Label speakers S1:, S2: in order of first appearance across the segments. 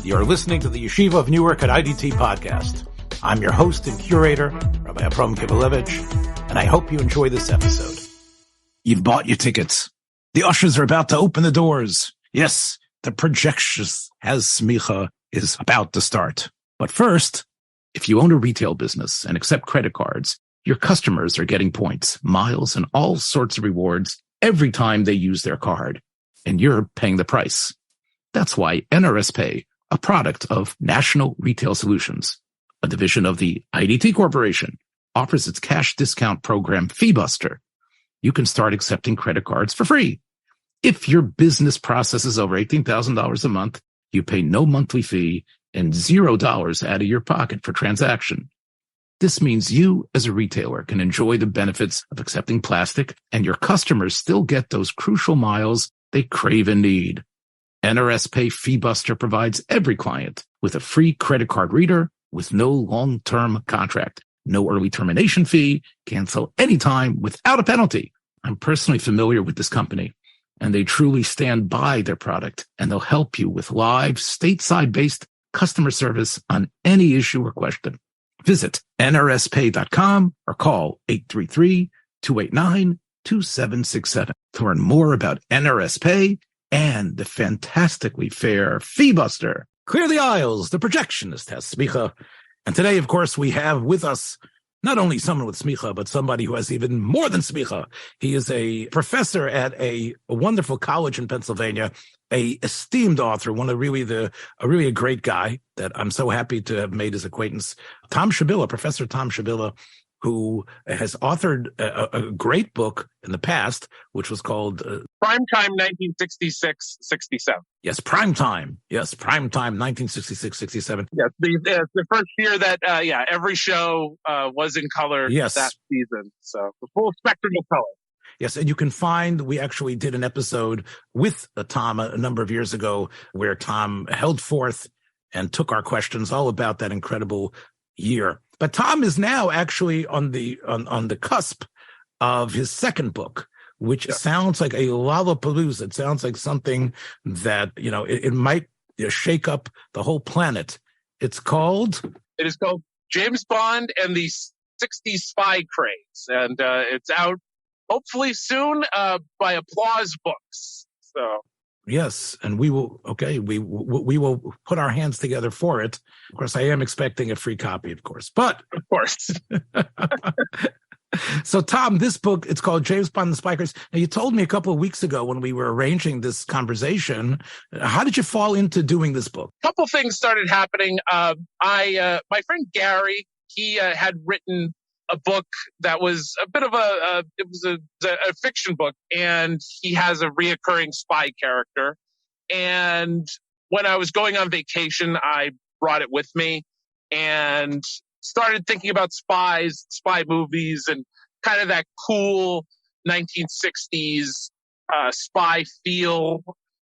S1: You're listening to the Yeshiva of Newark at IDT podcast. I'm your host and curator, Rabbi Thom Shubilla, and I hope you enjoy this episode. You've bought your tickets. The ushers are about to open the doors. Yes, the Projectionist has Semicha is about to start. But first, if you own a retail business and accept credit cards, your customers are getting points, miles, and all sorts of rewards every time they use their card. And you're paying the price. That's why NRS Pay, a product of National Retail Solutions, a division of the IDT Corporation, offers its cash discount program FeeBuster. You can start accepting credit cards for free. If your business processes over $18,000 a month, you pay no monthly fee and $0 out of your pocket for transaction. This means you, as a retailer, can enjoy the benefits of accepting plastic, and your customers still get those crucial miles they crave and need. NRS Pay FeeBuster provides every client with a free credit card reader with no long-term contract, no early termination fee, cancel anytime without a penalty. I'm personally familiar with this company, and they truly stand by their product, and they'll help you with live, stateside-based customer service on any issue or question. Visit nrspay.com or call 833-289-2767 to learn more about NRS Pay and the fantastically fair FeeBuster. Clear the aisles. The Projectionist has Semicha. And today, of course, we have with us not only someone with Semicha, but somebody who has even more than Semicha. He is a professor at a wonderful college in Pennsylvania, a esteemed author, a really great guy that I'm so happy to have made his acquaintance. Thom Shubilla, Professor Thom Shubilla, who has authored a great book in the past, which was called
S2: Primetime 1966-67.
S1: Yes, Primetime. Yes, Primetime 1966-67.
S2: Yes, the first year that every show was in color that season. So the full spectrum of color.
S1: Yes, and you can find, we actually did an episode with Thom a number of years ago where Thom held forth and took our questions all about that incredible year. But Thom is now actually on the cusp of his second book, which sounds like a Lollapalooza. It sounds like something that, it might shake up the whole planet. It is called
S2: James Bond and the 60s Spy Craze. And it's out hopefully soon by Applause Books. So.
S1: Yes, and we will put our hands together for it. Of course, I am expecting a free copy, of course. But
S2: of course.
S1: So, Thom, this book, it's called James Bond and the Spy Craze. Now, you told me a couple of weeks ago when we were arranging this conversation, how did you fall into doing this book?
S2: A couple things started happening. My friend Gary, he had written a book that was a bit of a fiction book, and he has a reoccurring spy character. And when I was going on vacation, I brought it with me and started thinking about spy movies, and kind of that cool 1960s spy feel,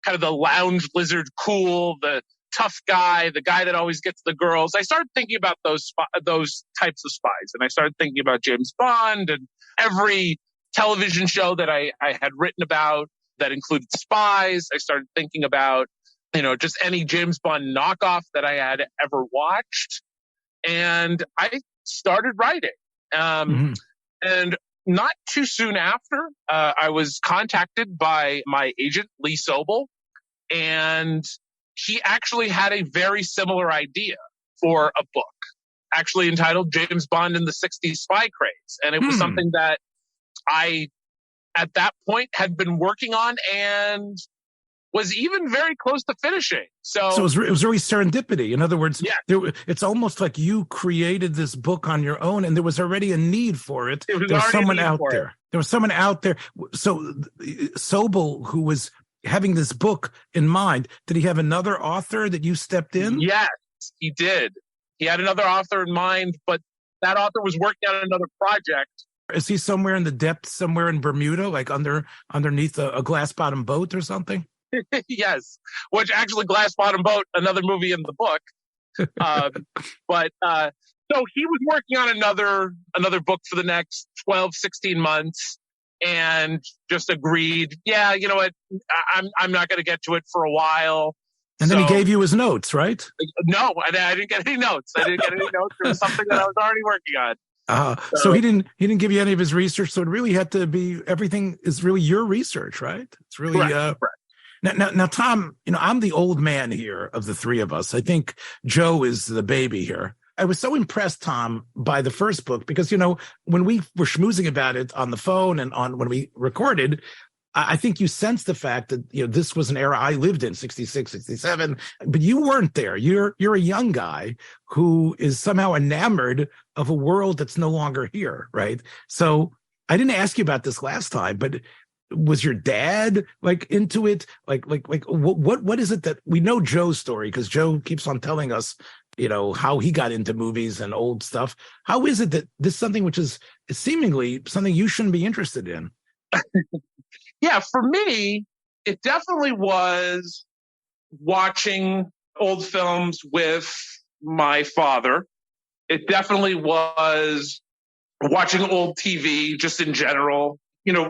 S2: kind of the lounge lizard cool, the tough guy, the guy that always gets the girls. I started thinking about those types of spies, and I started thinking about James Bond and every television show that I had written about that included spies. I started thinking about, just any James Bond knockoff that I had ever watched, and I started writing. And not too soon after, I was contacted by my agent, Lee Sobel, and she actually had a very similar idea for a book, actually entitled James Bond and the 60s Spy Craze. And it was something that I, at that point, had been working on and was even very close to finishing. So
S1: it was really serendipity. In other words, it's almost like you created this book on your own, and there was already a need for it. There was someone out there. There was someone out there. So Sobel, who was having this book in mind, did he have another author that you stepped in?
S2: Yes, he did. He had another author in mind, but that author was working on another project.
S1: Is he somewhere in the depths, somewhere in Bermuda, like underneath a glass-bottom boat or something?
S2: Yes, which actually Glass Bottom Boat, another movie in the book. So he was working on another book for the next 12, 16 months, and just agreed, yeah, you know what, I'm not going to get to it for a while.
S1: And then he gave you his notes, right?
S2: No, I didn't get any notes. It was something that I was already working on.
S1: So he didn't give you any of his research. So it really had to be, everything is really your research, right? It's really
S2: correct.
S1: Now, Thom, I'm the old man here of the three of us. I think Joe is the baby here. I was so impressed, Thom, by the first book because, when we were schmoozing about it on the phone and when we recorded, I think you sensed the fact that, this was an era I lived in, 66, 67, but you weren't there. You're a young guy who is somehow enamored of a world that's no longer here, right? So I didn't ask you about this last time, but was your dad into it? What is it that we know Joe's story? Because Joe keeps on telling us, how he got into movies and old stuff. How is it that this is something which is seemingly something you shouldn't be interested in?
S2: Yeah, for me, it definitely was watching old films with my father. It definitely was watching old TV just in general.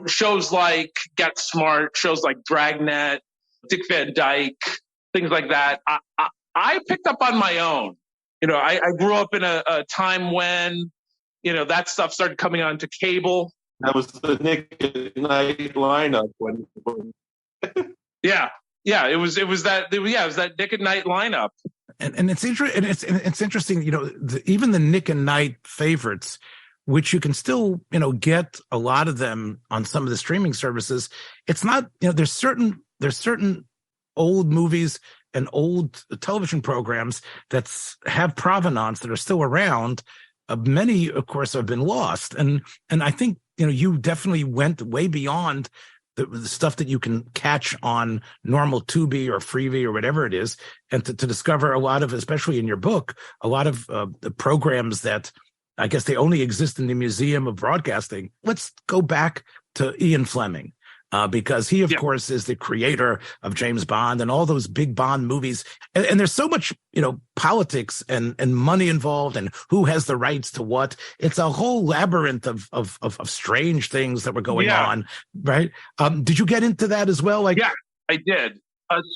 S2: Shows like Get Smart, shows like Dragnet, Dick Van Dyke, things like that. I picked up on my own. I grew up in a time when, that stuff started coming onto cable.
S3: That was the Nick at Night lineup when.
S2: Yeah, it was that Nick at Night lineup.
S1: And it's interesting. It's interesting. Even the Nick and Night favorites, which you can still get a lot of them on some of the streaming services. It's not there's certain old movies and old television programs that have provenance that are still around. Many, of course, have been lost, and I think you definitely went way beyond the stuff that you can catch on normal Tubi or Freevee or whatever it is, and to discover a lot of, especially in your book, a lot of the programs that I guess they only exist in the Museum of Broadcasting. Let's go back to Ian Fleming. Because he, of course, is the creator of James Bond and all those big Bond movies. And there's so much, politics and money involved and who has the rights to what. It's a whole labyrinth of strange things that were going on, right? Did you get into that as well?
S2: Yeah, I did.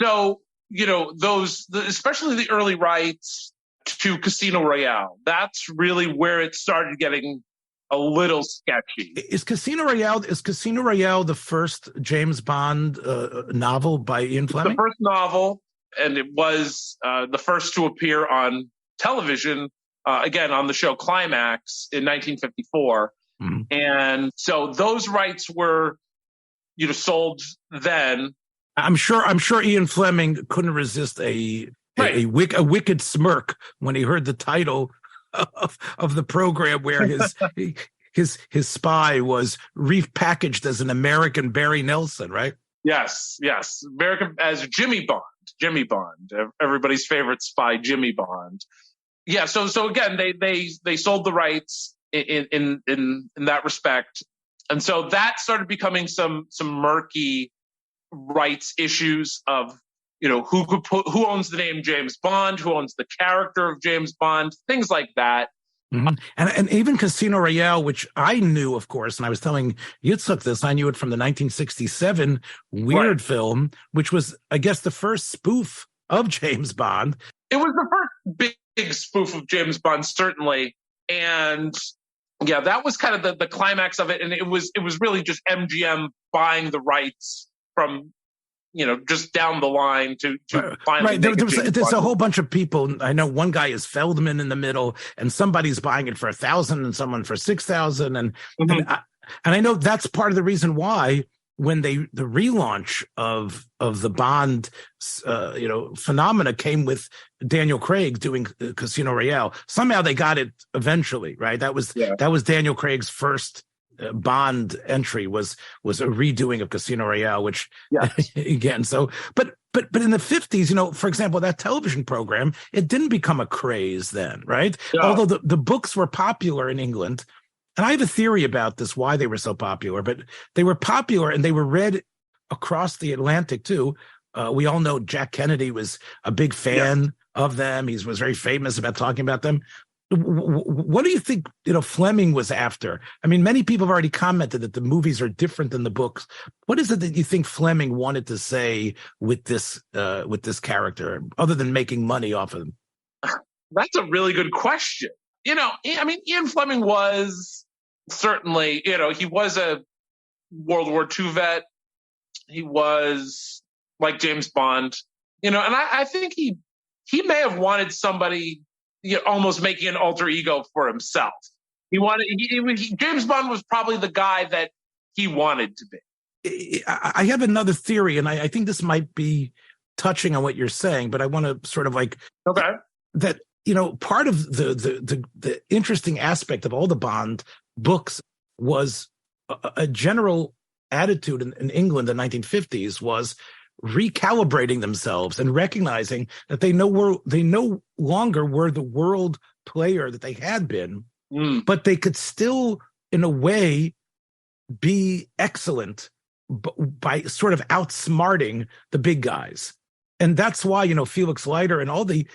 S2: So, especially the early rights to Casino Royale, that's really where it started getting a little sketchy.
S1: Is Casino Royale the first James Bond novel by Ian Fleming?
S2: The first novel, and it was the first to appear on television, again on the show Climax in 1954. Mm-hmm. And so those rights were, sold then.
S1: I'm sure Ian Fleming couldn't resist a wicked smirk when he heard the title of the program where his spy was repackaged as an American Barry Nelson, right?
S2: Yes, American as Jimmy Bond, everybody's favorite spy, Jimmy Bond. Yeah, so again, they sold the rights in that respect, and so that started becoming some murky rights issues of. Who owns the name James Bond, who owns the character of James Bond, things like that.
S1: Mm-hmm. And even Casino Royale, which I knew, of course, and I was telling Yitzhak this, I knew it from the 1967 Weird film, which was, I guess, the first spoof of James Bond.
S2: It was the first big spoof of James Bond, certainly. And yeah, that was kind of the climax of it. And it was really just MGM buying the rights from just down the line to finally.
S1: Right. There's a whole bunch of people. I know one guy is Feldman in the middle, and somebody's buying it for $1,000 and someone for $6,000. And I know that's part of the reason why when the relaunch of the Bond, phenomena came with Daniel Craig doing Casino Royale. Somehow they got it eventually, right? That was Daniel Craig's first Bond entry was a redoing of Casino Royale, which again, but in the 50s, for example, that television program, it didn't become a craze then, right? Yeah. Although the books were popular in England, and I have a theory about this, why they were so popular, but they were popular and they were read across the Atlantic too. We all know Jack Kennedy was a big fan of them. He was very famous about talking about them. What do you think, Fleming was after? I mean, many people have already commented that the movies are different than the books. What is it that you think Fleming wanted to say with this character, other than making money off of him?
S2: That's a really good question. I mean, Ian Fleming was certainly, he was a World War II vet. He was like James Bond, and I think he may have wanted somebody, almost making an alter ego for himself. James Bond was probably the guy that he wanted to be.
S1: I have another theory, and I think this might be touching on what you're saying, but I want to sort of that, part of the interesting aspect of all the Bond books was a general attitude in England in the 1950s was recalibrating themselves and recognizing that they no longer were the world player that they had been, but they could still, in a way, be excellent by sort of outsmarting the big guys. And that's why, Felix Leiter and all the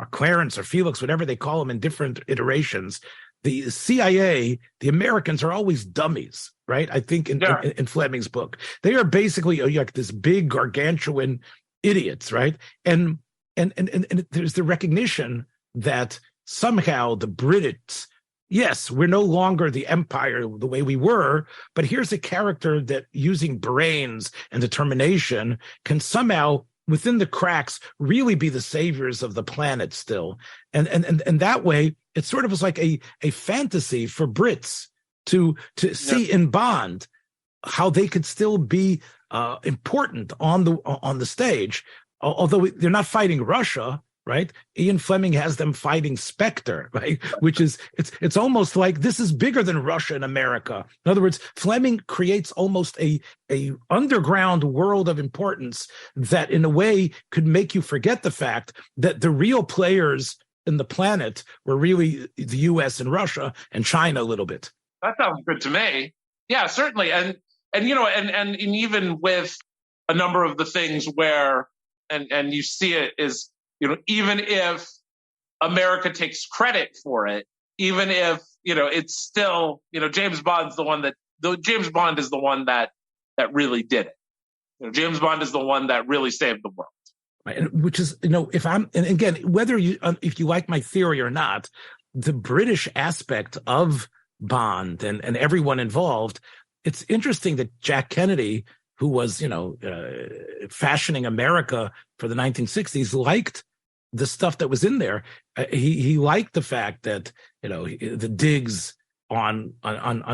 S1: Clarence or Felix, whatever they call them in different iterations, the CIA, the Americans are always dummies, right? I think in Fleming's book, they are basically like this big gargantuan idiots, right? And there's the recognition that somehow the Brits, yes, we're no longer the empire the way we were, but here's a character that using brains and determination can somehow, within the cracks, really be the saviors of the planet still. And that way, it sort of was like a fantasy for Brits to see in Bond how they could still be important on the stage, although they're not fighting Russia, right? Ian Fleming has them fighting Spectre, right? Which is it's almost like this is bigger than Russia and America. In other words, Fleming creates almost a underground world of importance that, in a way, could make you forget the fact that the real players in the planet were really the U.S. and Russia and China a little bit.
S2: That sounds good to me. Yeah, certainly, and even with a number of the things where and you see it is, even if America takes credit for it, even if, it's still, James Bond is the one that really did it. James Bond is the one that really saved the world.
S1: Right. And which is, and again, whether if you like my theory or not, the British aspect of Bond and everyone involved, it's interesting that Jack Kennedy, who was, fashioning America for the 1960s, liked the stuff that was in there. He liked the fact that, the digs on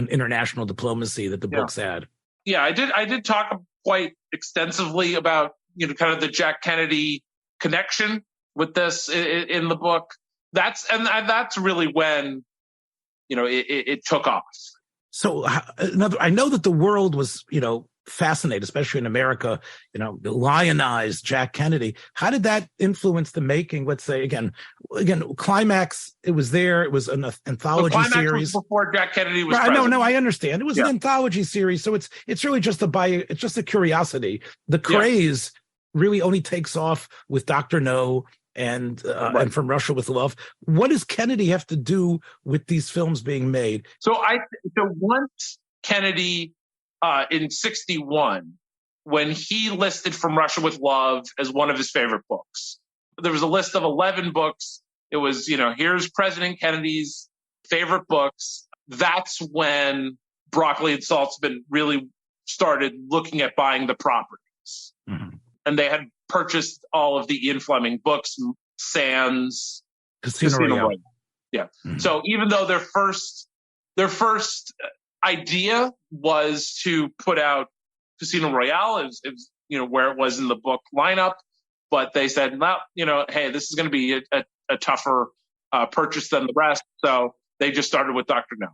S1: international diplomacy that the books had.
S2: Yeah, I did talk quite extensively about, kind of the Jack Kennedy connection with this in the book. That's really when, it took off.
S1: So I know that the world was, fascinated, especially in America, lionized Jack Kennedy. How did that influence the making? Let's say again, Climax. It was there. It was an anthology
S2: Climax
S1: series
S2: was before Jack Kennedy was president.
S1: No, I understand. It was an anthology series, so it's really just it's just a curiosity. The Craze really only takes off with Dr. No and From Russia with Love. What does Kennedy have to do with these films being made?
S2: So once Kennedy, in 1961, when he listed From Russia with Love as one of his favorite books, there was a list of 11 books. It was, here's President Kennedy's favorite books. That's when Broccoli and Saltzman really started looking at buying the properties. Mm-hmm. And they had purchased all of the Ian Fleming books, Sans,
S1: Casino Royale.
S2: Yeah. Mm-hmm. So even though their first idea was to put out Casino Royale, where it was in the book lineup, but they said, well, hey, this is going to be a tougher purchase than the rest. So they just started with Dr. No.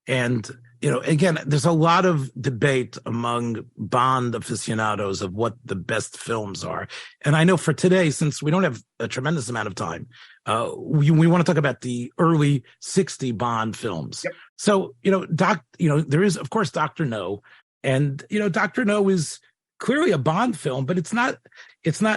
S1: And, again, there's a lot of debate among Bond aficionados of what the best films are. And I know for today, since we don't have a tremendous amount of time, we want to talk about the early 60 Bond films. Yep. So, there is, of course, Dr. No. And, Dr. No is clearly a Bond film, but it's not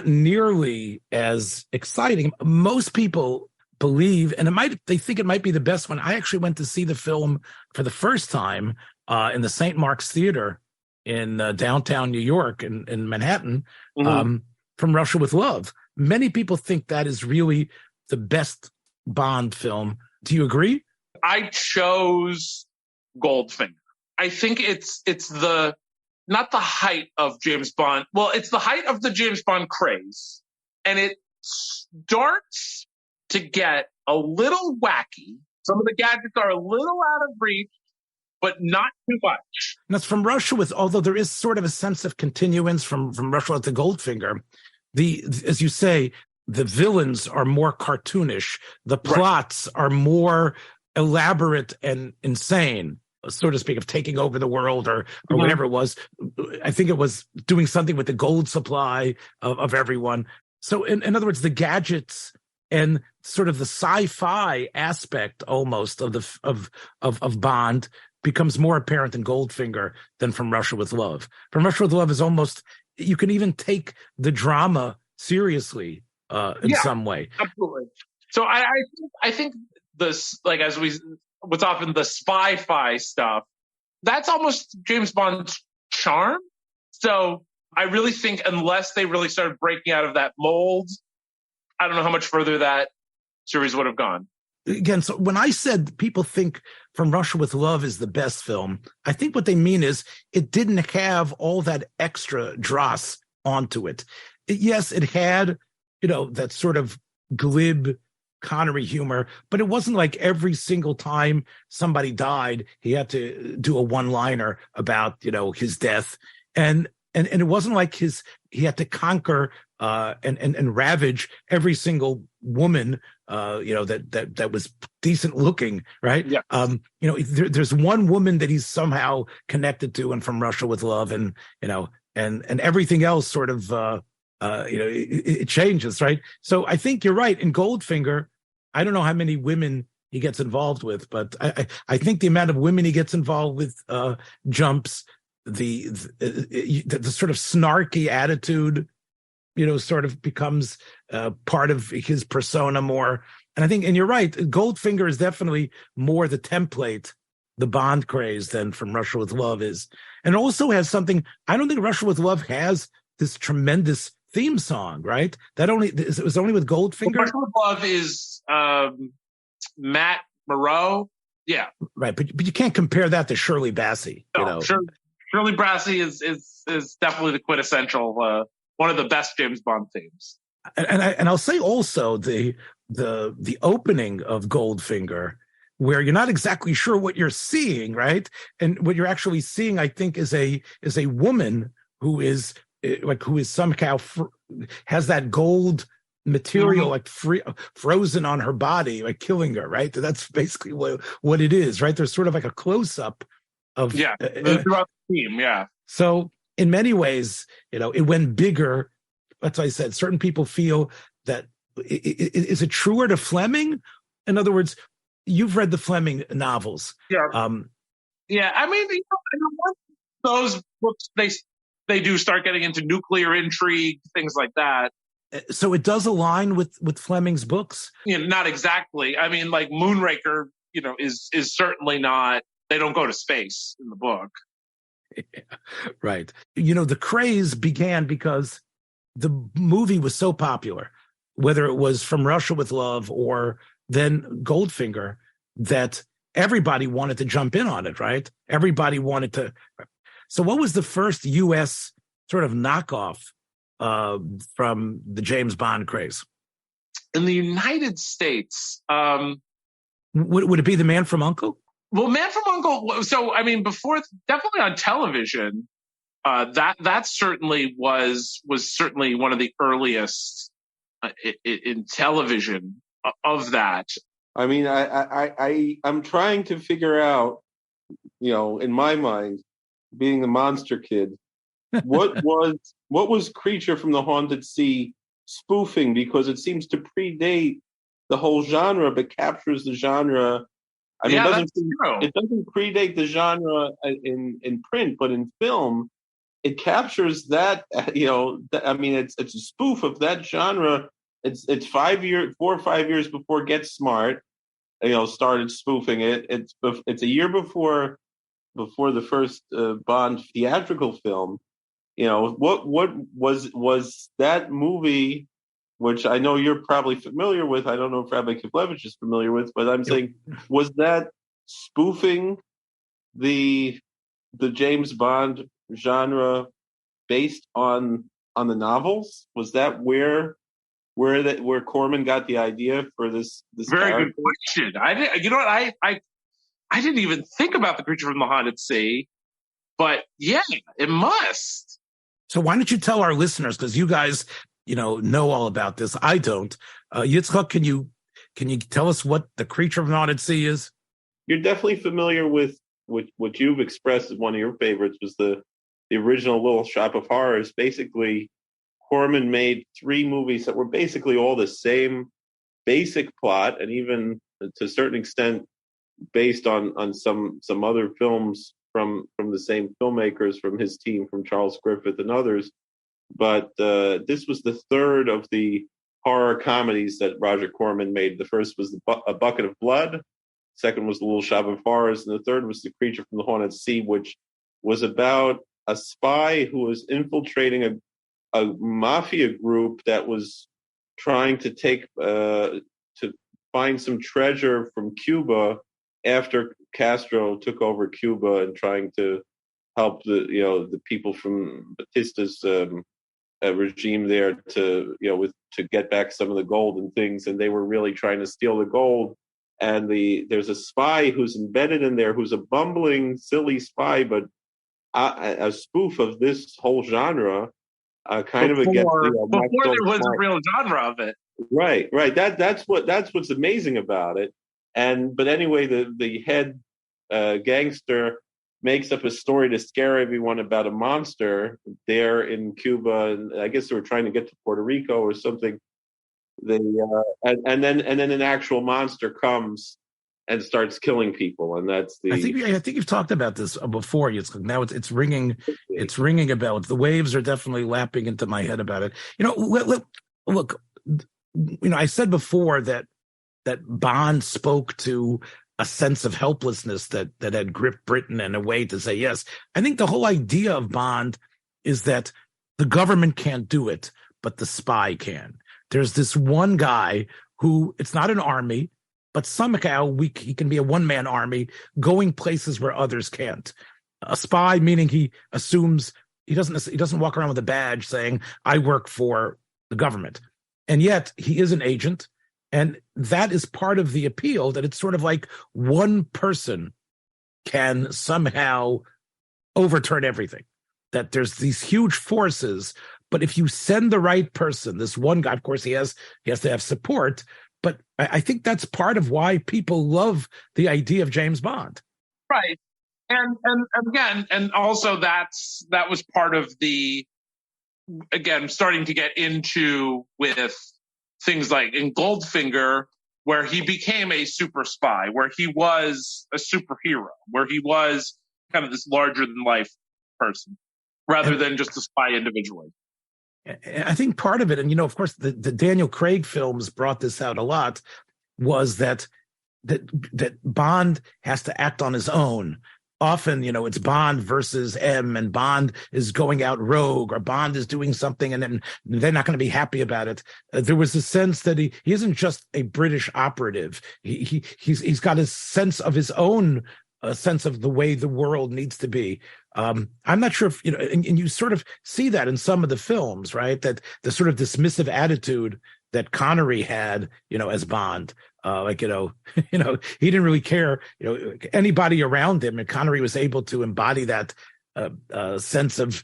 S1: nearly as exciting. Most people believe, and they think it might be the best one. I actually went to see the film for the first time in the St. Mark's Theater in downtown New York in Manhattan, From Russia with Love. Many people think that is really the best Bond film. Do you agree?
S2: I chose Goldfinger. I think it's not the height of James Bond. Well, it's the height of the James Bond craze. And it starts to get a little wacky. Some of the gadgets are a little out of reach, but not too much.
S1: And that's From Russia with, although there is sort of a sense of continuance from Russia with the Goldfinger. As you say, the villains are more cartoonish. The plots are more elaborate and insane, so to speak, of taking over the world or whatever it was. I think it was doing something with the gold supply of everyone. So in other words, the gadgets and sort of the sci-fi aspect almost of Bond becomes more apparent in Goldfinger than From Russia with Love. From Russia with Love is almost, you can even take the drama seriously in some way.
S2: Absolutely. So I think this, like, what's often the spy-fi stuff, that's almost James Bond's charm. So I really think unless they really started breaking out of that mold, I don't know how much further that series would have gone.
S1: Again, so when I said people think From Russia with Love is the best film, I think what they mean is it didn't have all that extra dross onto it. Yes, it had, that sort of glib Connery humor, but it wasn't like every single time somebody died, he had to do a one-liner about, his death. And it wasn't like he had to conquer and ravage every single woman, that was decent looking, right?
S2: Yeah.
S1: There's one woman that he's somehow connected to, and From Russia with Love, and everything else sort of, it changes, right? So I think you're right. In Goldfinger, I don't know how many women he gets involved with, but I think the amount of women he gets involved with jumps. The sort of snarky attitude, sort of becomes part of his persona more. And I think, and you're right, Goldfinger is definitely more the template, the Bond craze, than From Russia with Love is. And it also has something, I don't think Russia with Love has this tremendous theme song, right? It was only with Goldfinger.
S2: Russia with Love is Matt Moreau. Yeah.
S1: Right. But you can't compare that to Shirley Bassey.
S2: No, Shirley Bassey is definitely the quintessential, one of the best James Bond themes.
S1: And I'll say also the opening of Goldfinger, where you're not exactly sure what you're seeing, right? And what you're actually seeing, I think, is a woman who is somehow has that gold material like frozen on her body, like killing her, right? That's basically what it is, right? There's sort of like a close up of
S2: throughout the theme, yeah.
S1: So in many ways, it went bigger. That's why I said certain people feel that is it truer to Fleming? In other words, you've read the Fleming novels.
S2: Yeah. Yeah. I mean, those books, they do start getting into nuclear intrigue, things like that.
S1: So it does align with Fleming's books?
S2: Not exactly. I mean, like Moonraker, is certainly not, they don't go to space in the book.
S1: Yeah, right. The craze began because the movie was so popular, whether it was From Russia with Love or then Goldfinger, that everybody wanted to jump in on it, right? Everybody wanted to. So what was the first U.S. sort of knockoff from the James Bond craze?
S2: In the United States.
S1: Would it be The Man from U.N.C.L.E.?
S2: Well, Man from U.N.C.L.E., so, I mean, before, definitely on television, that certainly was certainly one of the earliest in television of that.
S3: I mean, I'm trying to figure out, in my mind, being the monster kid, what was Creature from the Haunted Sea spoofing, because it seems to predate the whole genre, but captures the genre. I mean, it doesn't predate the genre in print, but in film, it captures that. I mean, it's a spoof of that genre it's 4 or 5 years before Get Smart, started spoofing it. It's a year before the first Bond theatrical film. What was that movie, which I know you're probably familiar with. I don't know if Rabbi Kiplevich is familiar with, but I'm saying, was that spoofing the James Bond genre based on the novels? Was that where Corman got the idea for this
S2: Very
S3: character?
S2: good question. I didn't even think about the Creature from the Haunted Sea, but yeah, it must.
S1: So why don't you tell our listeners, because you guys, know all about this. I don't. Yitzchak, can you tell us what the Creature from the Haunted Sea is?
S3: You're definitely familiar with what you've expressed as one of your favorites was the original Little Shop of Horrors. Basically, Corman made 3 movies that were basically all the same basic plot, and even to a certain extent based on some other films from the same filmmakers from his team, from Charles Griffith and others. But this was the third of the horror comedies that Roger Corman made. The first was A Bucket of Blood. Second was The Little Shop of Horrors. And the third was The Creature from the Haunted Sea, which was about a spy who was infiltrating a mafia group that was trying to to find some treasure from Cuba after Castro took over Cuba, and trying to help the people from Batista's regime there to get back some of the gold and things. And they were really trying to steal the gold. And there's a spy who's embedded in there, who's a bumbling, silly spy, but a spoof of this whole genre, kind of against
S2: before there was a real genre of it.
S3: Right. That's what's amazing about it. But anyway, the head gangster makes up a story to scare everyone about a monster there in Cuba, and I guess they were trying to get to Puerto Rico or something. And then an actual monster comes and starts killing people, and that's the.
S1: I think you've talked about this before. Now it's ringing. It's ringing a bell. The waves are definitely lapping into my head about it. Look. I said before that Bond spoke to a sense of helplessness that had gripped Britain, and a way to say yes. I think the whole idea of Bond is that the government can't do it, but the spy can. There's this one guy who, it's not an army, but somehow he can be a one-man army going places where others can't. A spy, meaning he assumes he doesn't walk around with a badge saying, I work for the government. And yet he is an agent. And that is part of the appeal, that it's sort of like one person can somehow overturn everything. That there's these huge forces, but if you send the right person, this one guy, of course, he has to have support. But I think that's part of why people love the idea of James Bond.
S2: Right. And again, and also that was part of the, again, starting to get into with things like in Goldfinger, where he became a super spy, where he was a superhero, where he was kind of this larger than life person, rather than just a spy individually.
S1: I think part of it, and of course, the Daniel Craig films brought this out a lot, was that Bond has to act on his own. Often, it's Bond versus M, and Bond is going out rogue, or Bond is doing something, and then they're not going to be happy about it. There was a sense that he isn't just a British operative. He's got a sense of his own, a sense of the way the world needs to be. I'm not sure if, and you sort of see that in some of the films, right? That the sort of dismissive attitude that Connery had, as Bond. He didn't really care, anybody around him, and Connery was able to embody that sense of,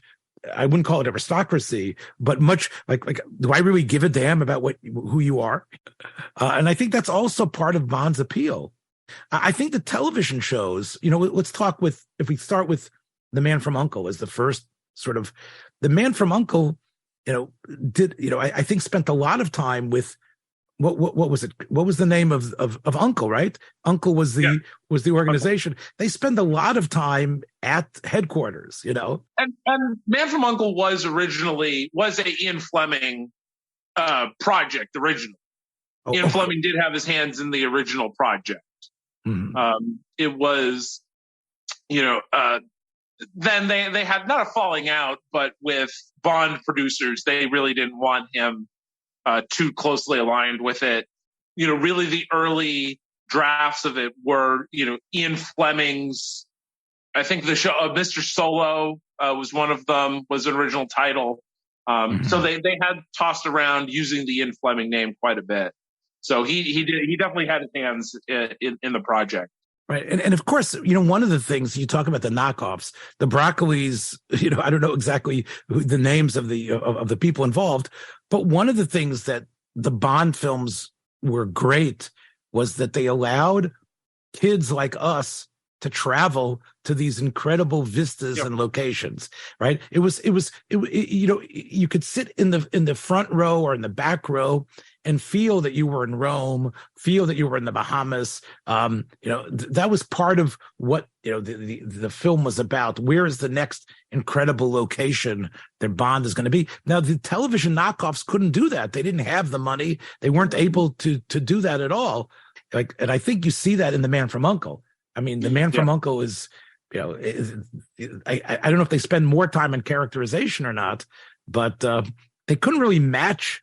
S1: I wouldn't call it aristocracy, but much like, do I really give a damn about who you are? And I think that's also part of Bond's appeal. I think the television shows, let's talk if we start with The Man from U.N.C.L.E. as the first sort of, The Man from U.N.C.L.E., I think spent a lot of time with, what was it? What was the name of U.N.C.L.E., right? U.N.C.L.E. was the organization. They spend a lot of time at headquarters, And
S2: Man from U.N.C.L.E. was a Ian Fleming project originally. Ian Fleming did have his hands in the original project. It was, then they had not a falling out, but with Bond producers, they really didn't want him too closely aligned with it. Really the early drafts of it were, Ian Fleming's, I think the show, Mr. Solo was one of them, was an original title. So they had tossed around using the Ian Fleming name quite a bit. So he definitely had his hands in the project.
S1: Right. And of course, one of the things you talk about the knockoffs, the Broccolis, I don't know exactly the names of the people involved, but one of the things that the Bond films were great was that they allowed kids like us to travel to these incredible vistas and locations, right? It was you could sit in the front row or in the back row and feel that you were in Rome, feel that you were in the Bahamas. That was part of what, the film was about. Where is the next incredible location that Bond is going to be? Now, the television knockoffs couldn't do that. They didn't have the money. They weren't able to do that at all. And I think you see that in The Man from U.N.C.L.E. I mean, The Man from U.N.C.L.E. is, I don't know if they spend more time in characterization or not, but they couldn't really match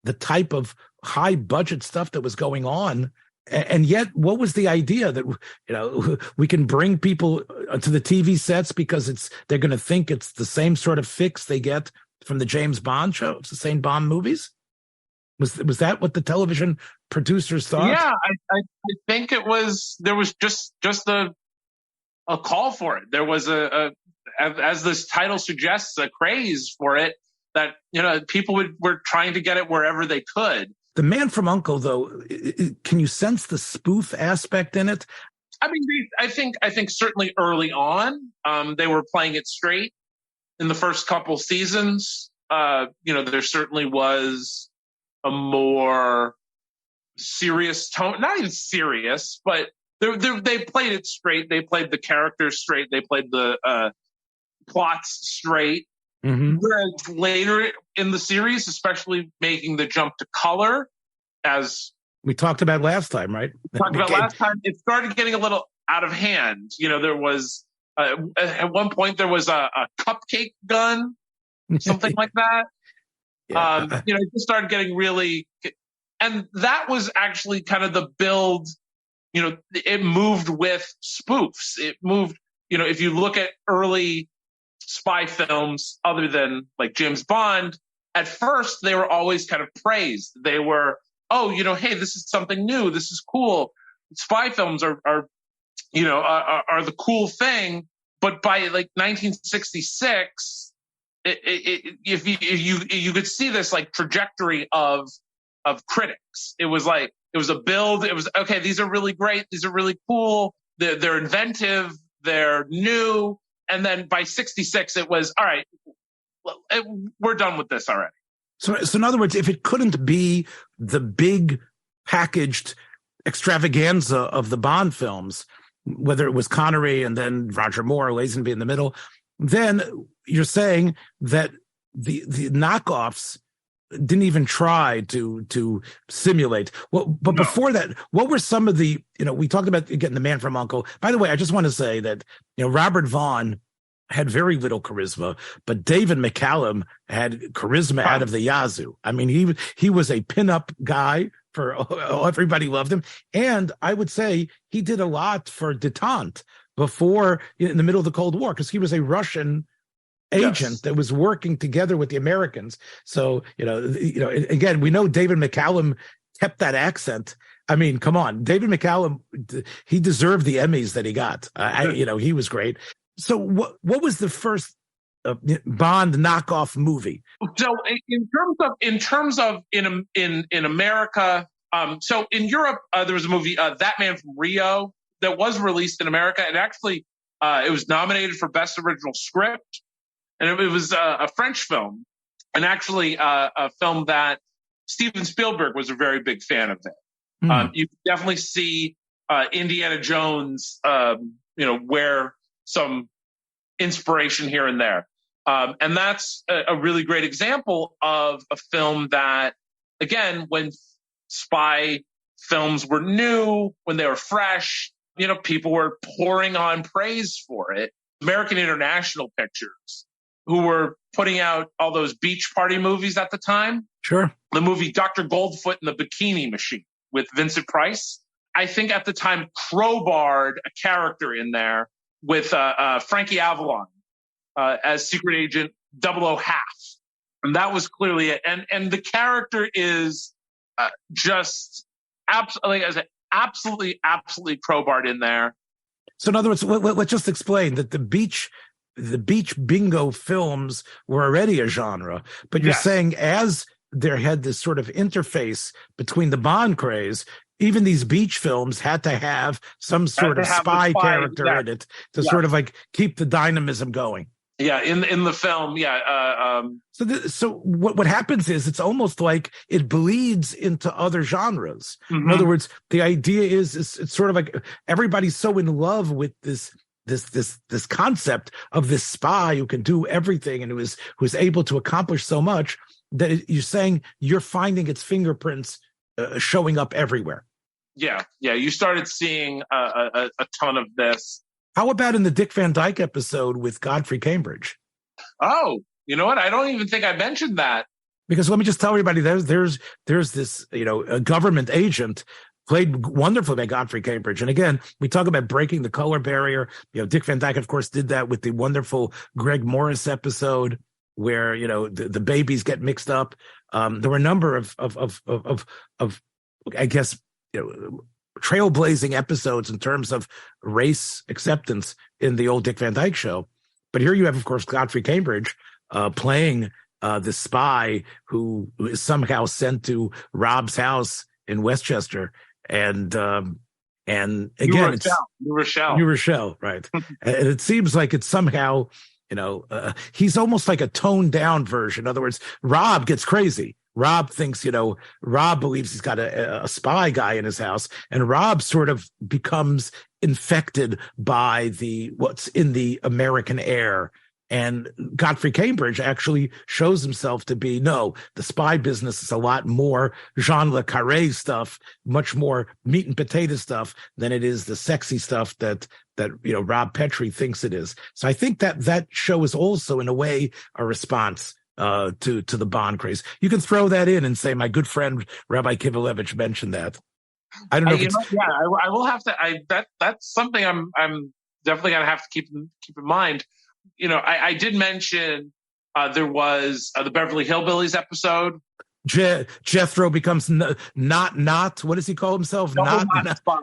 S1: the type of high budget stuff that was going on. And yet, what was the idea that, we can bring people to the TV sets because they're going to think it's the same sort of fix they get from the James Bond show, it's the same Bond movies? Was that what the television producers thought?
S2: Yeah, I think there was just a call for it. There was as this title suggests, a craze for it that, people were trying to get it wherever they could.
S1: The Man from U.N.C.L.E., though, can you sense the spoof aspect in it?
S2: I mean, I think certainly early on, they were playing it straight in the first couple seasons. There certainly was a more serious tone, not even serious, but they played it straight. They played the characters straight. They played the plots straight. Whereas later in the series, especially making the jump to color, as
S1: we talked about last time, right?
S2: It started getting a little out of hand. There was at one point there was a cupcake gun, something like that. It just started getting really, and that was actually kind of the build. It moved with spoofs. It moved. If you look at early spy films other than like James Bond, at first they were always kind of praised. They were, hey, this is something new. This is cool. Spy films are the cool thing. But by like 1966, if you could see this like trajectory of critics. It was a build. It was, okay, these are really great. These are really cool. They're inventive. They're new. And then by 66, it was, all right, we're done with this already.
S1: So in other words, if it couldn't be the big packaged extravaganza of the Bond films, whether it was Connery and then Roger Moore, Lazenby in the middle, then you're saying that the knockoffs didn't even try to simulate. Well, but before that, what were some of the, we talked about getting The Man from U.N.C.L.E. By the way, I just want to say that, Robert Vaughn had very little charisma, but David McCallum had charisma out of the yazoo. I mean, he was a pinup guy everybody loved him. And I would say he did a lot for detente before, in the middle of the Cold War, because he was a Russian agent that was working together with the Americans. So, again, we know David McCallum kept that accent. I mean, come on, David McCallum, he deserved the Emmys that he got. He was great. So what was the first Bond knockoff movie?
S2: So in terms of in America, so in Europe, there was a movie, That Man from Rio, that was released in America. And actually, it was nominated for Best Original Script. And it was a French film, and actually a film that Steven Spielberg was a very big fan of it. You definitely see Indiana Jones, where some inspiration here and there. And that's a really great example of a film that again, when spy films were new, when they were fresh, people were pouring on praise for it. American International Pictures, who were putting out all those beach party movies at the time.
S1: Sure.
S2: The movie Dr. Goldfoot and the Bikini Machine with Vincent Price. I think at the time crowbarred a character in there with Frankie Avalon as secret agent 00 Half. And that was clearly it. And the character is just absolutely crowbarred in there.
S1: So in other words, let's just explain that the beach bingo films were already a genre, but you're saying as there had this sort of interface between the Bond craze, even these beach films had to have some sort of spy character in it to sort of like keep the dynamism going.
S2: Yeah, in the film,
S1: So what happens is it's almost like it bleeds into other genres.
S2: Mm-hmm.
S1: In other words, the idea is it's sort of like everybody's so in love with this concept of this spy who can do everything and who's able to accomplish so much that you're saying you're finding its fingerprints showing up everywhere.
S2: Yeah. You started seeing a ton of this.
S1: How about in the Dick Van Dyke episode with Godfrey Cambridge?
S2: Oh, you know what? I don't even think I mentioned that.
S1: Because let me just tell everybody, there's this, a government agent played wonderfully by Godfrey Cambridge. And again, we talk about breaking the color barrier. Dick Van Dyke, of course, did that with the wonderful Greg Morris episode where, the babies get mixed up. There were a number of I guess, trailblazing episodes in terms of race acceptance in the old Dick Van Dyke Show. But here you have, of course, Godfrey Cambridge playing the spy who is somehow sent to Rob's house in Westchester. And again, it's
S2: New
S1: Rochelle, right? And it seems like it's somehow, he's almost like a toned down version. In other words, Rob gets crazy. Rob thinks, Rob believes he's got a spy guy in his house, and Rob sort of becomes infected by what's in the American air. And Godfrey Cambridge actually shows himself to be, no, the spy business is a lot more Jean Le Carré stuff, much more meat and potato stuff than it is the sexy stuff that Rob Petrie thinks it is. So I think that show is also, in a way, a response to the Bond craze. You can throw that in and say, my good friend Rabbi Kivelevitz mentioned that. I don't know.
S2: I will have to. That's something I'm definitely gonna have to keep in mind. I did mention there was the Beverly Hillbillies episode.
S1: Jethro becomes not. What does he call himself?
S2: Double not spy.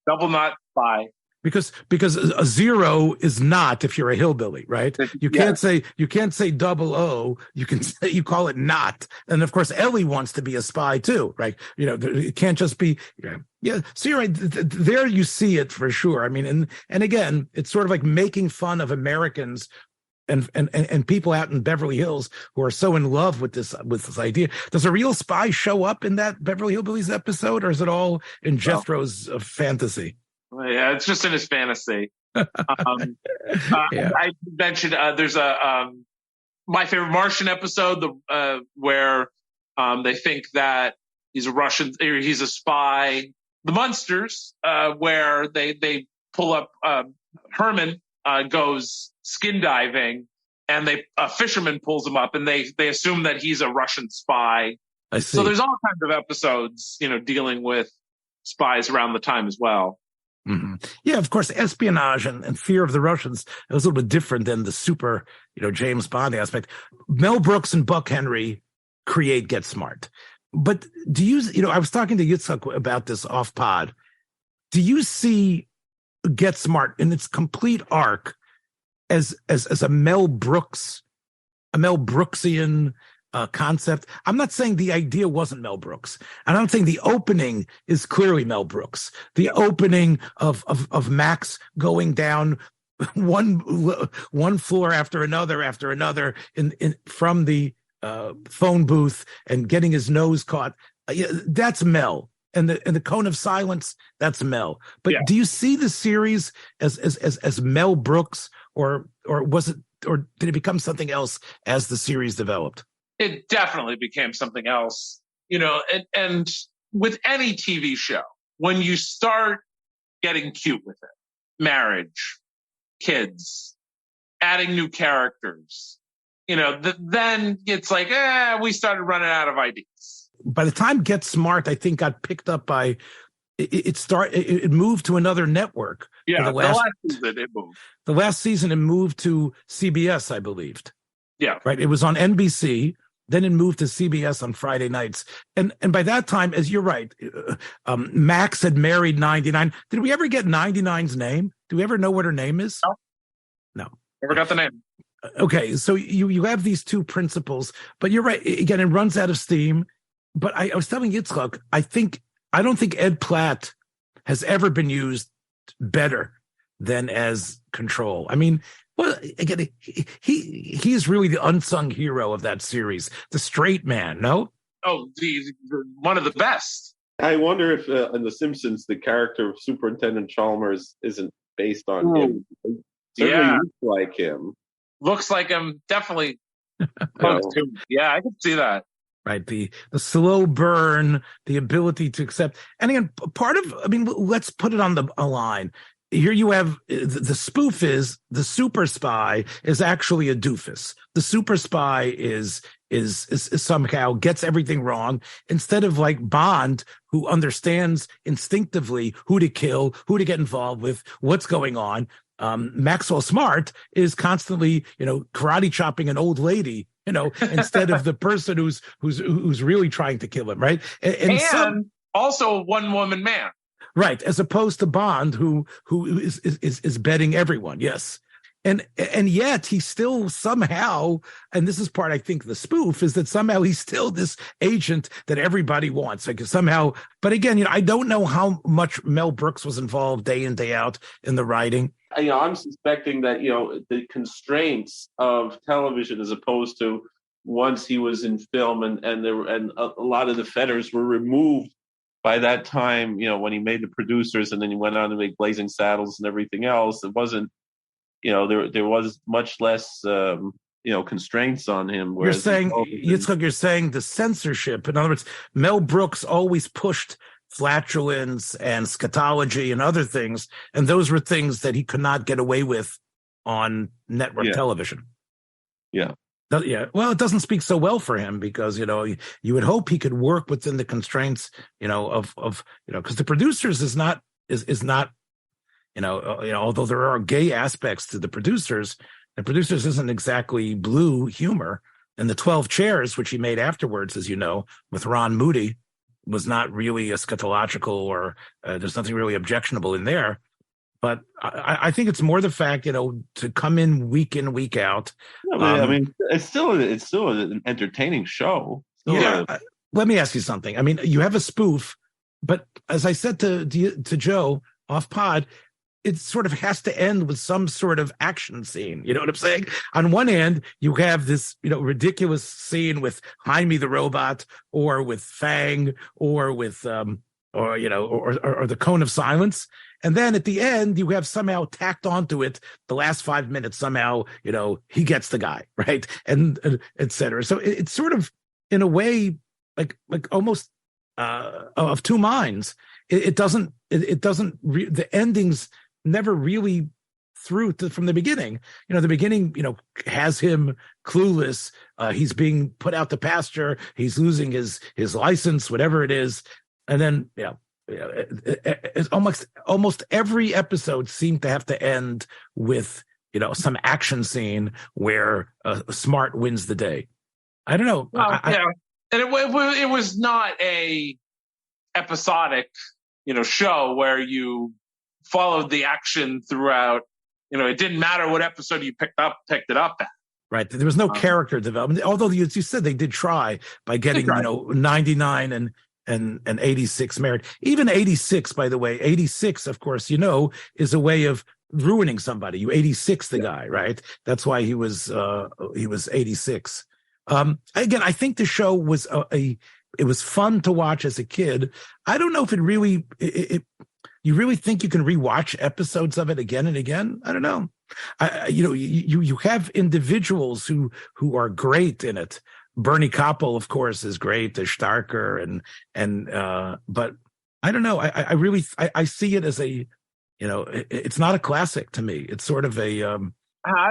S2: Double not spy.
S1: Because a zero is not if you're a hillbilly, right? You can't say 00. You call it not. And of course, Ellie wants to be a spy too, right? It can't just be. Yeah. So you're right. There you see it for sure. I mean, and again, it's sort of like making fun of Americans and people out in Beverly Hills who are so in love with this idea. Does a real spy show up in that Beverly Hillbillies episode, or is it all in Jethro's fantasy?
S2: Yeah, it's just in his fantasy. I mentioned there's a My Favorite Martian episode where they think that he's a Russian, or he's a spy. The Munsters, where they pull up Herman goes skin diving, and a fisherman pulls him up, and they assume that he's a Russian spy.
S1: I see.
S2: So there's all kinds of episodes, dealing with spies around the time as well.
S1: Mm-hmm. Yeah, of course, espionage and fear of the Russians is a little bit different than the super, James Bond aspect. Mel Brooks and Buck Henry create Get Smart. But do you, I was talking to Yitzhak about this off pod. Do you see Get Smart in its complete arc as a Mel Brooksian concept? I'm not saying the idea wasn't Mel Brooks. And I'm saying the opening is clearly Mel Brooks. The opening of Max going down one floor after another in from the phone booth and getting his nose caught. That's Mel. And the Cone of Silence, that's Mel. But do you see the series as Mel Brooks, or was it, or did it become something else as the series developed?
S2: It definitely became something else. and with any TV show, when you start getting cute with it, marriage, kids, adding new characters, then it's like, we started running out of ideas.
S1: By the time Get Smart, I think, got picked up by, it moved to another network.
S2: Yeah, the last season it moved.
S1: The last season it moved to CBS, I believed.
S2: Yeah.
S1: Right. It was on NBC. Then it moved to CBS on Friday nights. And by that time, as you're right, Max had married 99. Did we ever get 99's name? Do we ever know what her name is? No.
S2: Never got the name.
S1: Okay. So you have these two principles, but you're right. Again, it runs out of steam. But I was telling Yitzchak, I don't think Ed Platt has ever been used better than as Control. I mean, well, again, he's really the unsung hero of that series, the straight man. No?
S2: Oh, one of the best.
S3: I wonder if in The Simpsons the character of Superintendent Chalmers isn't based on him. Certainly looks like him.
S2: Looks like him, definitely. Yeah, I can see that.
S1: Right, the slow burn, the ability to accept, and again, let's put it on a line. Here you have the spoof is the super spy is actually a doofus. The super spy is somehow gets everything wrong instead of like Bond, who understands instinctively who to kill, who to get involved with, what's going on. Maxwell Smart is constantly, karate chopping an old lady, instead of the person who's really trying to kill him, right?
S2: And also a one-woman man.
S1: Right, as opposed to Bond, who is betting everyone, yes. And yet he still somehow, and this is part, I think, the spoof, is that somehow he's still this agent that everybody wants. Like somehow, but again, I don't know how much Mel Brooks was involved day in, day out in the writing.
S3: I'm suspecting that, the constraints of television as opposed to once he was in film and a lot of the fetters were removed by that time, when he made The Producers and then he went on to make Blazing Saddles and everything else. It wasn't, there was much less, constraints on him.
S1: You're saying the censorship. In other words, Mel Brooks always pushed flatulence and scatology and other things, and those were things that he could not get away with on network television.
S3: Yeah.
S1: Well, it doesn't speak so well for him because, you would hope he could work within the constraints, of because The Producers is not, although there are gay aspects to The Producers isn't exactly blue humor. And The 12 Chairs, which he made afterwards, as you know, with Ron Moody, was not really eschatological or there's nothing really objectionable in there. But I think it's more the fact, to come in, week out.
S3: It's still an entertaining show.
S1: Let me ask you something. I mean, you have a spoof, but as I said to Joe off pod, it sort of has to end with some sort of action scene. You know what I'm saying? On one hand, you have this, ridiculous scene with Jaime the robot, or with Fang, or with, or the Cone of Silence. And then at the end, you have somehow tacked onto it the last 5 minutes. Somehow, he gets the guy, right? And et cetera. So it's sort of, in a way, like almost of two minds. The endings never really through from the beginning. The beginning, has him clueless. He's being put out to pasture. He's losing his license, whatever it is. And then, it's almost every episode seemed to have to end with, some action scene where Smart wins the day. I don't know.
S2: And it was not a episodic, show where you followed the action throughout. It didn't matter what episode you picked it up at.
S1: Right. There was no character development, although you said they did try by getting, 99 and 86 married. Even 86, by the way, 86, of course, is a way of ruining somebody. You 86 the guy, right? That's why he was 86. Again, I think the show was it was fun to watch as a kid. I don't know if it really, you really think you can rewatch episodes of it again and again? I don't know. You have individuals who are great in it. Bernie Koppel, of course, is great as Starker, but I don't know. I really see it as a, it's not a classic to me. It's sort of a.
S2: I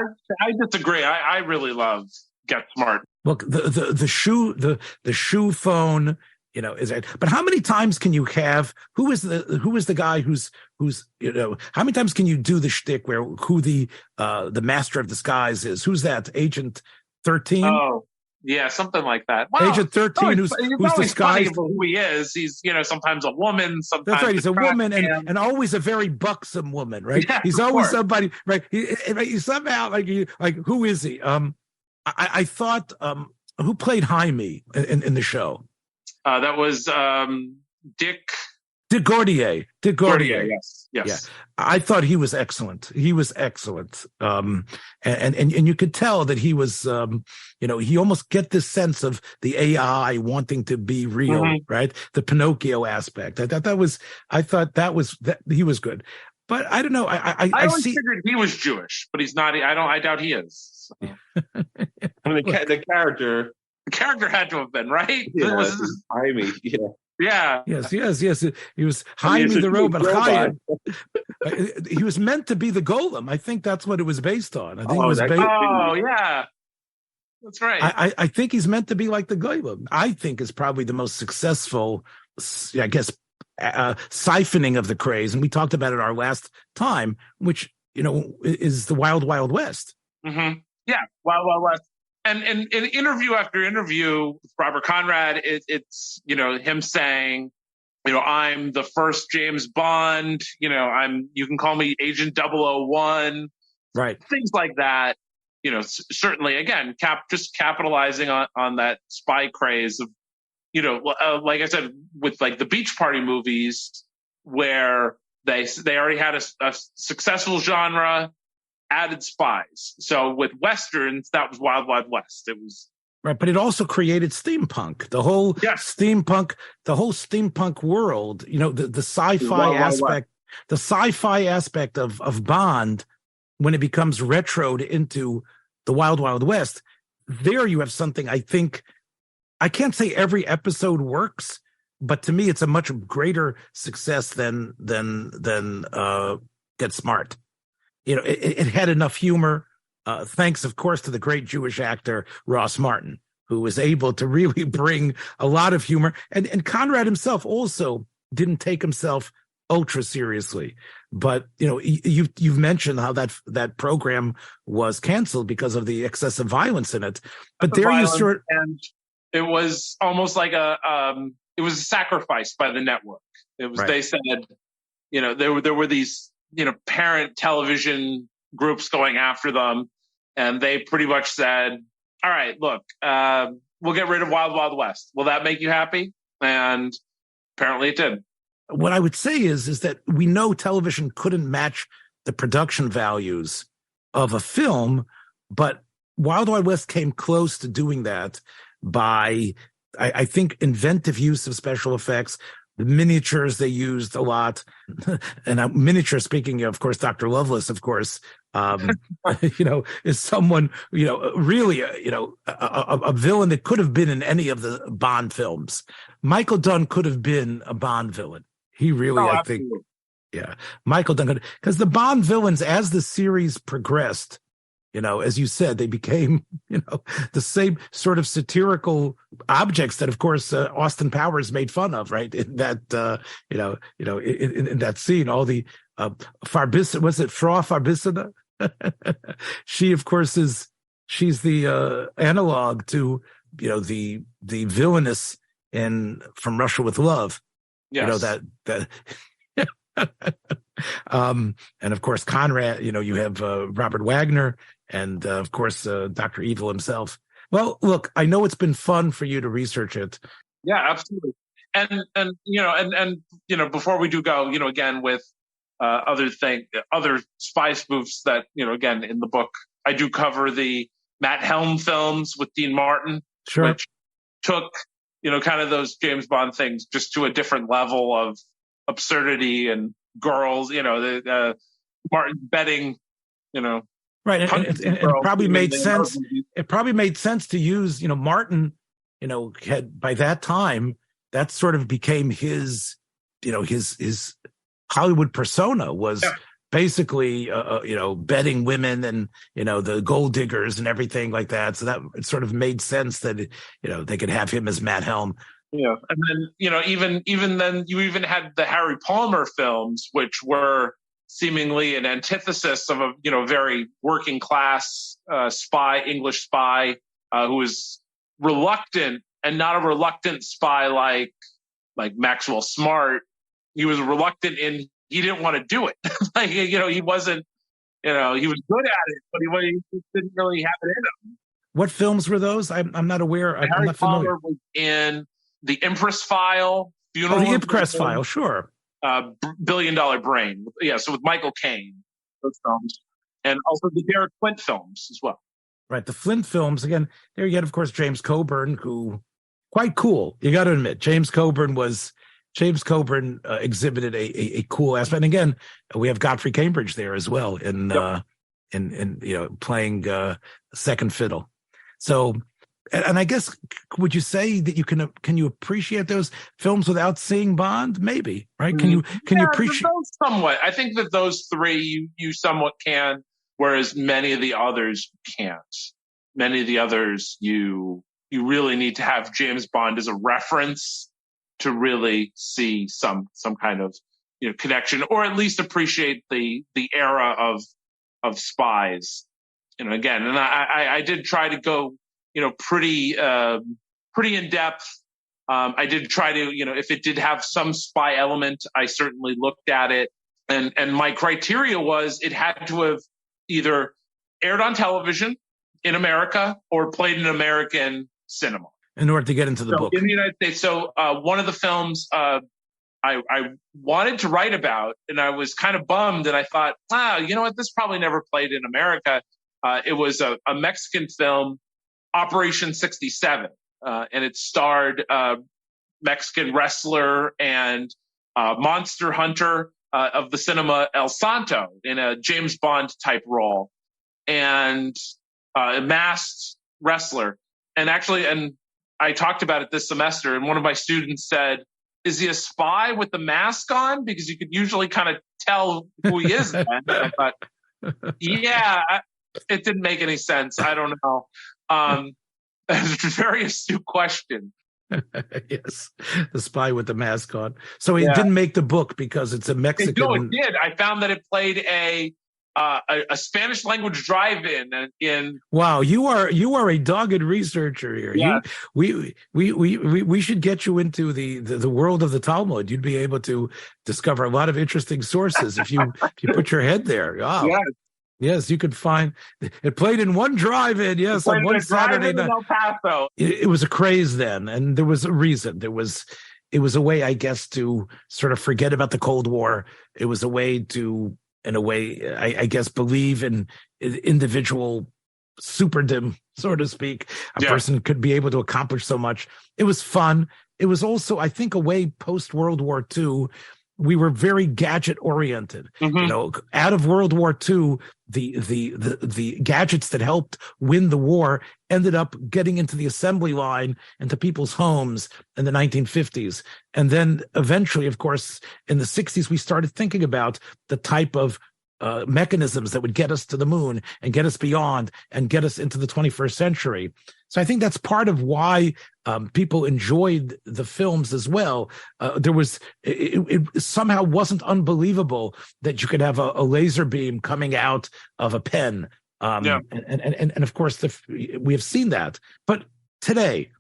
S2: disagree. I really love Get Smart.
S1: Look, the shoe phone, is it? But how many times can you have? Who is the guy who's how many times can you do the shtick where who the master of disguise is? Who's that? Agent 13?
S2: Oh, yeah, something like that. Well,
S1: Agent 13, who's disguised.
S2: Who he is? He's sometimes a woman. Sometimes
S1: that's right. He's a woman, and always a very buxom woman, right?
S2: Yeah,
S1: he's always somebody, right? He's somehow like who is he? I thought who played Jaime in the show?
S2: That was Dick
S1: Gordier.
S2: Yes.
S1: Yeah. I thought he was excellent. And you could tell that he was, he almost get this sense of the AI wanting to be real, right? The Pinocchio aspect. I thought he was good. But I don't know. I
S2: always figured he was Jewish, but he's not. I doubt he is. So.
S3: I mean, the character.
S2: The character had to have been, right?
S3: Yeah, Jaime. Yeah.
S1: Yes. He was Jaime the robot. He was meant to be the golem. I think that's what it was based on. I think it was based.
S2: Oh, yeah. That's right.
S1: I think he's meant to be like the golem. I think is probably the most successful, I guess, siphoning of the craze. And we talked about it our last time, which, is the Wild Wild West.
S2: Mm-hmm. Yeah, Wild Wild West. And in interview after interview with Robert Conrad, it's him saying, I'm the first James Bond. You can call me Agent 001.
S1: Right.
S2: Things like that. Certainly, again, just capitalizing on that spy craze of, like I said, with like the Beach Party movies, where they already had a successful genre. Added spies. So with Westerns, that was Wild Wild West. It was
S1: right, but it also created steampunk. The whole steampunk world. The sci-fi aspect. The sci-fi aspect of Bond, when it becomes retroed into the Wild Wild West, there you have something. I think I can't say every episode works, but to me, it's a much greater success than Get Smart. It had enough humor, thanks, of course, to the great Jewish actor Ross Martin, who was able to really bring a lot of humor. And Conrad himself also didn't take himself ultra seriously. But, you've mentioned how that program was canceled because of the excessive violence in it. But there you sort
S2: and it was almost like it was a sacrifice by the network. It was, right. They said, there were these, parent television groups going after them. And they pretty much said, all right, look, we'll get rid of Wild Wild West. Will that make you happy? And apparently it did.
S1: What I would say is that we know television couldn't match the production values of a film, but Wild Wild West came close to doing that by, I think, inventive use of special effects. The miniatures they used a lot, and miniature. Speaking of course, Dr. Lovelace, of course, is someone really a villain that could have been in any of the Bond films. Michael Dunn could have been a Bond villain. He really, I think, yeah, Michael Dunn, because the Bond villains, as the series progressed, as you said, they became, the same sort of satirical objects that, of course, Austin Powers made fun of, right? In that, in that scene, all the Farbissina, was it Frau Farbissina? She, of course, she's the analog to, the villainous from Russia with Love.
S2: Yes.
S1: And of course, Conrad, you have Robert Wagner and of course, Dr. Evil himself. Well, look, I know it's been fun for you to research it.
S2: Yeah, absolutely. And before we do go, again, with other spy spoofs that, again, in the book, I do cover the Matt Helm films with Dean Martin,
S1: sure,
S2: which took, kind of those James Bond things just to a different level of absurdity and girls, the Martin betting,
S1: Right, and it probably made sense. It probably made sense to use, Martin, had by that time that sort of became his, his Hollywood persona was basically, betting women and the gold diggers and everything like that. So that it sort of made sense that they could have him as Matt Helm.
S2: Yeah, and then even then you even had the Harry Palmer films, which were seemingly an antithesis of a very working class English spy who was reluctant, and not a reluctant spy like Maxwell Smart. He was reluctant in he didn't want to do it. He wasn't, he was good at it, but he didn't really have it in him.
S1: What films were those? I'm not aware. I'm
S2: Harry
S1: not familiar.
S2: Palmer was in The Empress File, Funeral.
S1: Oh, The Empress File, sure.
S2: $1 Billion Brain. Yeah, so with Michael Caine, those films. And also the Derek Flint films as well.
S1: Right, the Flint films. Again, there you get, of course, James Coburn, who, quite cool. You got to admit, James Coburn exhibited a cool aspect. And again, we have Godfrey Cambridge there as well in playing second fiddle. So, and I guess, would you say that can you appreciate those films without seeing Bond? Maybe, right? Can you appreciate
S2: somewhat? I think that those three you somewhat can, whereas many of the others can't. Many of the others you really need to have James Bond as a reference to really see some kind of connection, or at least appreciate the era of spies. Again, and I did try to go pretty in depth. I did try to, if it did have some spy element, I certainly looked at it. And my criteria was it had to have either aired on television in America or played in American cinema.
S1: In order to get into the book.
S2: In the United States. So one of the films I wanted to write about, and I was kind of bummed, and I thought, you know what, this probably never played in America. It was a Mexican film, Operation 67, and it starred Mexican wrestler and monster hunter of the cinema El Santo in a James Bond type role, and a masked wrestler. And I talked about it this semester, and one of my students said, "Is he a spy with the mask on? Because you could usually kind of tell who he is." And I thought, it didn't make any sense. I don't know. It's a very astute question.
S1: Yes, the spy with the mask on. So he didn't make the book because it's a Mexican.
S2: No, it did. I found that it played a Spanish language drive-in in.
S1: Wow, you are a dogged researcher here.
S2: Yeah.
S1: We should get you into the world of the Talmud. You'd be able to discover a lot of interesting sources if you put your head there. Wow.
S2: Yes.
S1: Yes, you could find it played in one drive-in. Yes, on one Saturday night.
S2: El Paso.
S1: It was a craze then, and there was a reason. It was a way, I guess, to sort of forget about the Cold War. It was a way to, in a way, I guess, believe in individual superdom, so to speak. A person could be able to accomplish so much. It was fun. It was also, I think, a way post-World War II. We were very gadget oriented.
S2: Mm-hmm.
S1: Out of World War II, the gadgets that helped win the war ended up getting into the assembly line, into people's homes in the 1950s. And then eventually, of course, in the 60s, we started thinking about the type of mechanisms that would get us to the moon and get us beyond and get us into the 21st century. So I think that's part of why people enjoyed the films as well. It somehow wasn't unbelievable that you could have a laser beam coming out of a pen. And of course, we have seen that. But today,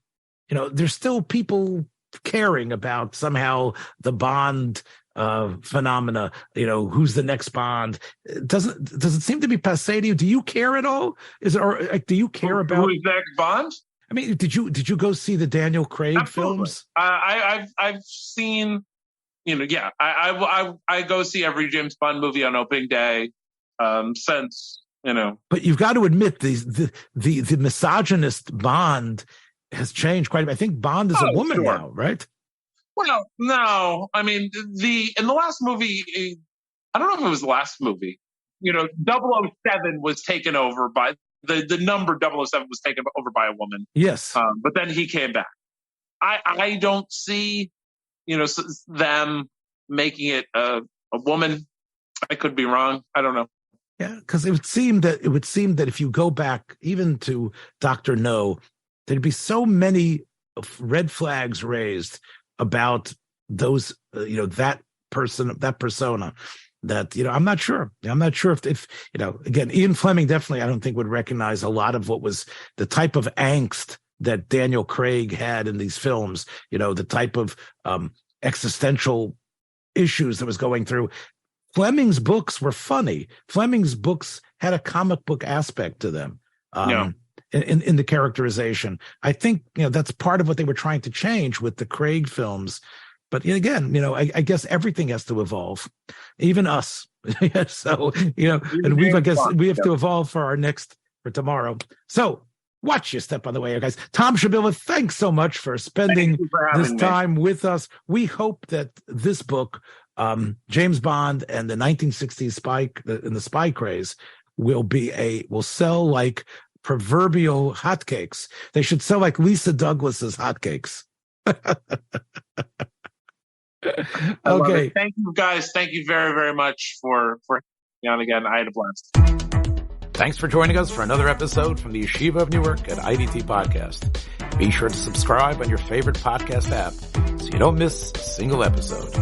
S1: there's still people caring about somehow the Bond phenomena, who's the next Bond. Does it seem to be passé to you? Do you care at all? Do you care about
S2: who's next Bond?
S1: I mean, did you go see the Daniel Craig films?
S2: I've seen, I go see every James Bond movie on opening day since.
S1: But you've got to admit the misogynist Bond has changed quite a bit. I think Bond is a woman now, right?
S2: Well, no. I mean, in the last movie, I don't know if it was the last movie, 007 was taken over by the number 007 was taken over by a woman.
S1: Yes.
S2: But then he came back. I don't see, them making it a woman. I could be wrong. I don't know.
S1: Yeah, because it would seem that if you go back even to Dr. No, there'd be so many red flags raised about those, that persona. That, I'm not sure. I'm not sure if again, Ian Fleming definitely, I don't think would recognize a lot of what was the type of angst that Daniel Craig had in these films, the type of existential issues that was going through. Fleming's books were funny. Fleming's books had a comic book aspect to them in the characterization. I think, that's part of what they were trying to change with the Craig films. But again, I guess everything has to evolve, even us. So, and we have to evolve for tomorrow. So watch your step on the way, guys. Thom Shubilla, thanks so much for spending this time with us. We hope that this book, James Bond and the 1960s spy craze, will sell like proverbial hotcakes. They should sell like Lisa Douglas's hotcakes. Okay.
S2: Thank you, guys. Thank you very, very much for being on again. I had a blast.
S1: Thanks for joining us for another episode from the Yeshiva of Newark at IDT Podcast. Be sure to subscribe on your favorite podcast app so you don't miss a single episode.